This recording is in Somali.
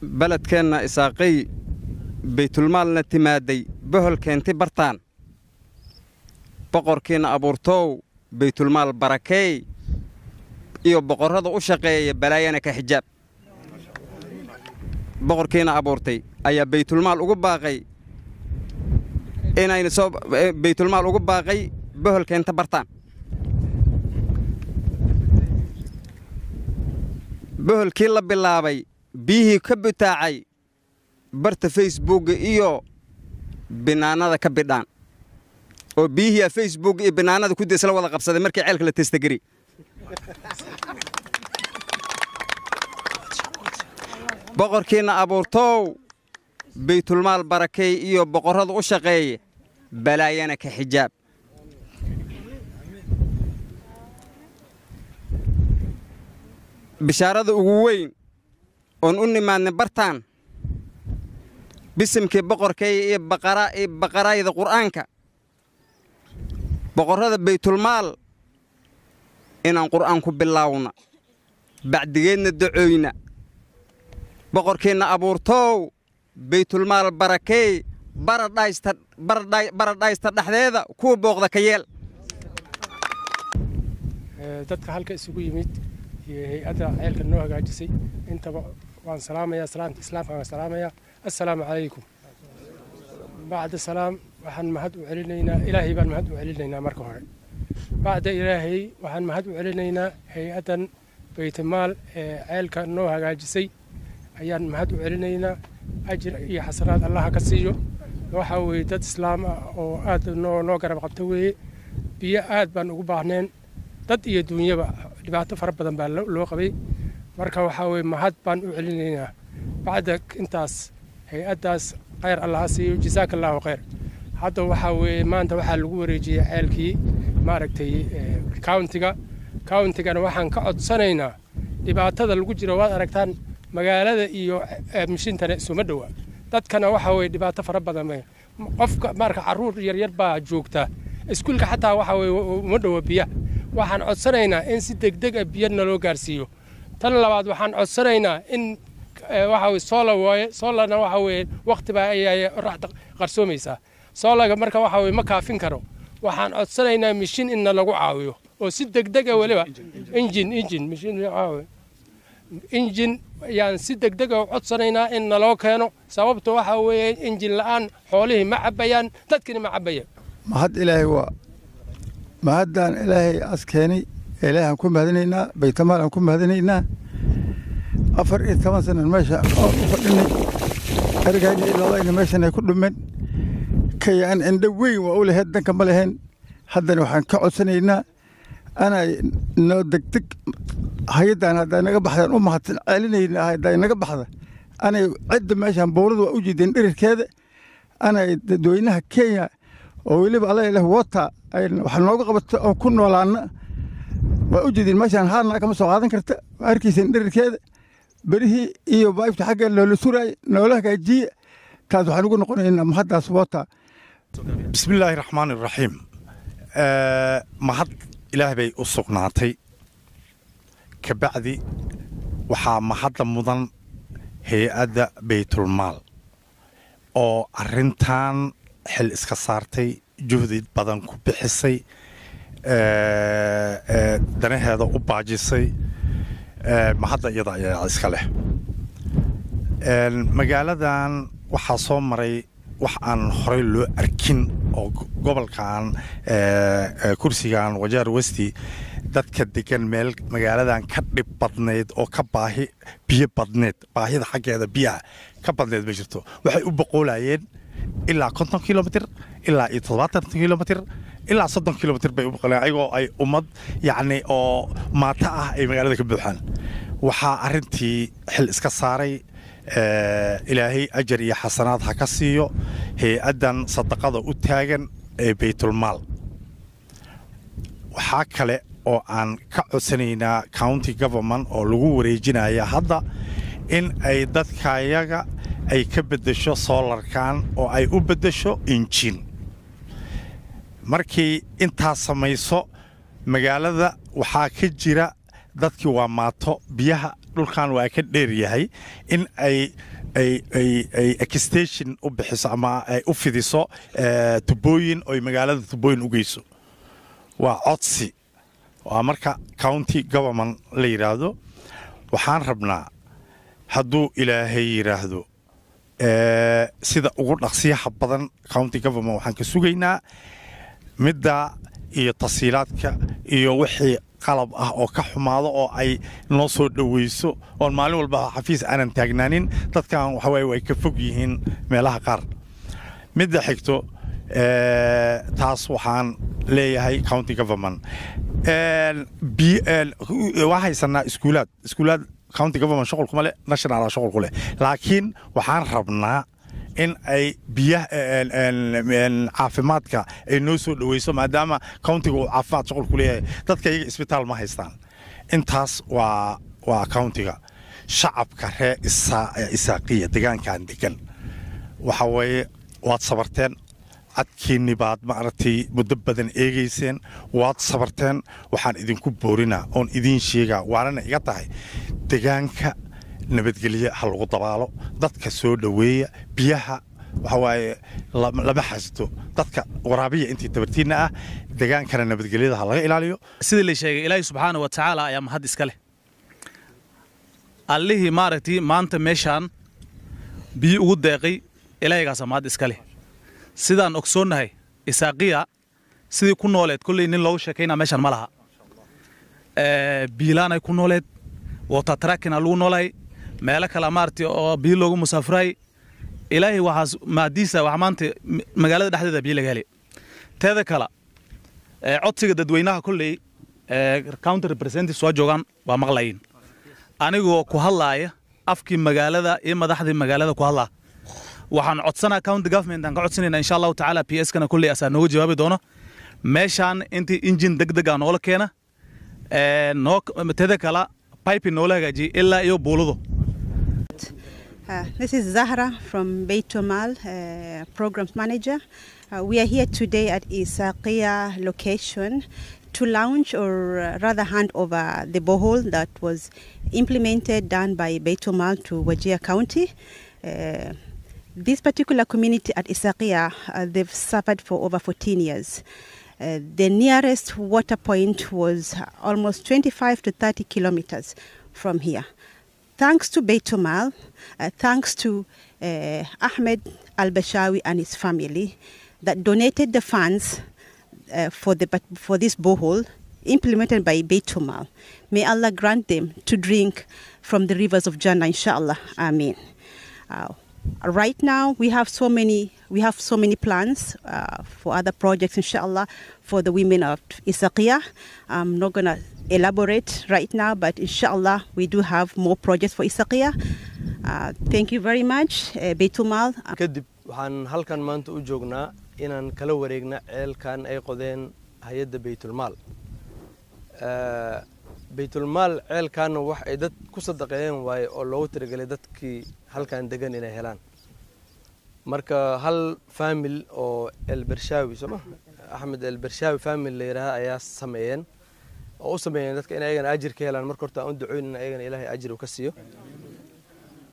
بلد كان إساقي بيت المال نتمادي بهل كنتي برتان بقر كينا أبورتو بيت المال بركي إيو بقر هذا أشقي بلايانا كحجاب بقر كينا أبورتي أي بيت المال أقول باقي إنا ينصب بيت المال أقول باقي بهل كنتي برتان بهل كيلا باللابي بيه كبتاعي برت فيسبوك إيو بنانا كبدان oo biihiya Facebook iyo banaanada ku deesla wada qabsaday markii ceelka la testagari boqorkiina abuurtoow baytul maal barakay iyo boqorrada u shaqeeyay balaayana ka xijaab bishaarada ugu weyn oon u nimaadnay bartaan bisimkii boqorkay iyo baqaraayda quraanka boqorrada baytulmaal inaan qur'aanku bilaawna bacdigeedna ducooyna boqorkeenna abuurtoow baytulmaal barakay baradhaysta dhexdeeda kuwa booqda ka yeel dadka halka isugu yimid iyo hay'adda ceelka noo hagaajisay intaba waan salaamayaa salaamta islaamka waan salaamayaa assalaamu calaykum bacda salaam waxaan mahad u celinaynaa ilaahay baan mahad u celinaynaa marka hore bacda ilaahay waxaan mahad u celinaynaa hay'adan baytulmaal ee ceelka noo hagaajisay ayaan mahad u celinaynaa ajir iyo xasanaad allah ka siiyo waxa weeye dad islaam ah oo aad noo garab qabta weeye biyo aad baan ugu baahneen dad iyo duunyaba dhibaato fara badan baa loo qabay marka waxa weeye mahad baan u celinaynaa bacda intaas hay'adaas khayr allah siiyo jazaakallahu khayr hadda waxa weeye maanta waxaa lagu wareejiyay ceelkii maaragtay countigana waxaan ka codsanaynaa dhibaatada lagu jiro waad aragtaan magaalada iyo mishintana isuma dhowa dadkana waxa weeye dhibaato fara badan qofka marka caruur yaryar baa joogta iskuulka xataa waxa weeye uma dhowa biyaha waxaan codsanaynaa in si degdeg ah biyana loo gaarsiiyo tan labaad waxaan codsanaynaa in waxa weeye solarna waxa weeye waqti baa ay raacda qarsoomaysaa soolaga marka waxa weeye ma kaafin karo waxaan codsanaynaa mishin in lagu caawiyo oo si degdeg ah waliba injin yaan si degdeg ah codsanaynaa in loo keeno sababta waxa weeye injin la'aan xoolihii ma cabayaan dadkina ma cabayaan mahad ilaahay waa mahadaan ilaahay askeeni ilaahan ku mahadinaynaa baytamaal aan ku mahadinaynaa 14 sano meesha oo u fadhinay argayni ilaahay meeshan ay ku dhumeen kayaan indho weyn waa u lahayd danka ma lahayn haddana waxaan ka codsanaynaa ana noo degdeg hay'adan hadda naga baxdaan u mahadsan celinayna hadda naga baxda ana cid meeshan booradu waa u jiideen dhirirkeeda ana dadweynaha Kenya oo waliba Allah ilaahay wata waxa nooga qabato oo ku noolaana waa u jiideen meeshan haarna kama soo qaadan karta arkaysan dhirirkeeda بريه إيو بايفت حاجة لو سورة نقولها كجي كذا حنقول نقول محدث وطا. بسم الله الرحمن الرحيم. محد إله بي أسق نعطي كبعدي وحا محد مضن هي أدى بيت المال أو أرنتان حل إسكسارتي جهدي بدن كبحسي دني هذا أباجسي محد يضع إسكاله المجالدان وحصوم مري وحان خريلو أركين أو قبل كان كرسي كان وجار وستي dadka degan meel magaaladan ka dhib badneed oo ka biyo badneed baahida xaggeeda biyaha ka badneed ma jirto waxay u boqolayeen ilaa 50 kilomitir ilaa 70 kilomitir ilaa 30 kilomitir bay u boqolayeen ayagoo ay ummad yacni oo maata ah ay magaalada ka buuxaan waxaa arintii xil iska saaray ilaahay ajar iyo xasanaad ha ka siiyo hay'adan sadaqada u taagan ee baytulmaal waxaa kale oo aan ka codsanaynaa county government oo lagu wareejinaya hadda in ay dadkayaga ay ka bedesho solarkan oo ay u bedesho engine markii intaas samayso magaalada waxaa ka jira dadkii waa maato biyaha dhulkan waa ka dheer yahay in ay extension u bixiso ama ay u fidiso tubooyin oo magaalada tubooyin u geyso waa codsi waa marka county government la yiraahdo waxaan rabnaa hadduu ilaahay yiraahdo sida ugu dhaqsiyaha badan county government waxaan ka sugaynaa midda iyo tasiilaadka iyo wixii qalab ah oo ka xumaado oo ay noo soo dhaweyso oo maalin walba xafiis aanan taagnaanin dadkan waxa way ka fog yihiin meelaha qaar midda xigto taas waxaan leeyahay county government waxaysanaa iskuulaad county government shaqal kuma leh national shaqal ku leh laakiin waxaan rabnaa in ay biyaha caafimaadka ay noo soo dhaweyso maadaama countiga uu caafimaad shaqal ku leeyahay dadka iyaga isbitaal ma haystaan intaas waa countiga shacabka reer isaaqiya deegaankan degan waxa weeye waad sabarteen adkiinni baad maaragtay muddo badan eegayseen waad sabarteen waxaan idinku boorinaa oon idiin sheegaa waanana iga tahay deegaanka nabadgelyo ha lagu dabaalo dadka soo dhaweeya biyaha waxa waaye lama xasito dadka waraabiya intii tabartiina ah deegaankana nabadgelyada ha laga ilaaliyo sidii la sheegay ilaahay subxaanahu wa tacaala ayaa mahad iska leh allihii maaragtay maanta meeshaan biyo ugu deeqay ilaahaygaasa mahad iska leh sidaan ogsoonnahay isaaqiya sidii ku nooleed kolley nin loogu sheekaynaa meeshaan ma laha biilaanay ku nooleed watertrackina lagu noolahay meelo kale maaragtay oo biyo loogu musaafuraay ilaahay waxaas maadiisa wax maanta magaalada dhexdeeda biyo laga helay teeda kale codsiga dadweynaha kolley county representatives soo joogaan waa maqlayin anigoo ku hadlaaya afkii magaalada iyo madaxdii magaalada ku hadlaa waxaan codsanaa county government aan ka codsanayna insha allahu tacaala PS kana kolley asaa nooga jawaabi doono meeshaan intii engine degdeg ah noola keena teeda kale pipe noola hagaajiye ilaa iyo buulado. This is Zahra from Beitomal, Programs Manager. We are here today at Isaqiya location to launch or rather hand over the borehole that was implemented, done by Beitomal to Wajir County. This particular community at Isaqiya, they've suffered for over 14 years. The nearest water point was almost 25 to 30 kilometers from here. Thanks to Beitomal, thanks to Ahmed Al-Bashawi and his family that donated the funds for this borehole implemented by Beitomal. May Allah grant them to drink from the rivers of Jannah, inshallah. Ameen. Right now we have so many plans for other projects, inshallah, for the women of Isaqiya. I'm not gonna elaborate right now, but inshallah we do have more projects for Isaqiya. Thank you very much, Beitumal. kadib waxaan halkan maanta u joognaa inaan kala wareegna ceelkan ay qodeen hay'adda Beitulmaal ceelkan wax ay dad ku sadaqeeyeen waaye oo loogu tiragalay dadkii halkan degan inay helaan marka hal family oo El-Bershawi Ahmed El-Bershawi family la yiraahdo ayaa sameeyeen oo u sameeyeen dadka in ayagana ajir ka helaan marka horta aan ducooyna ayagana Ilaahay ajir u ka siiyo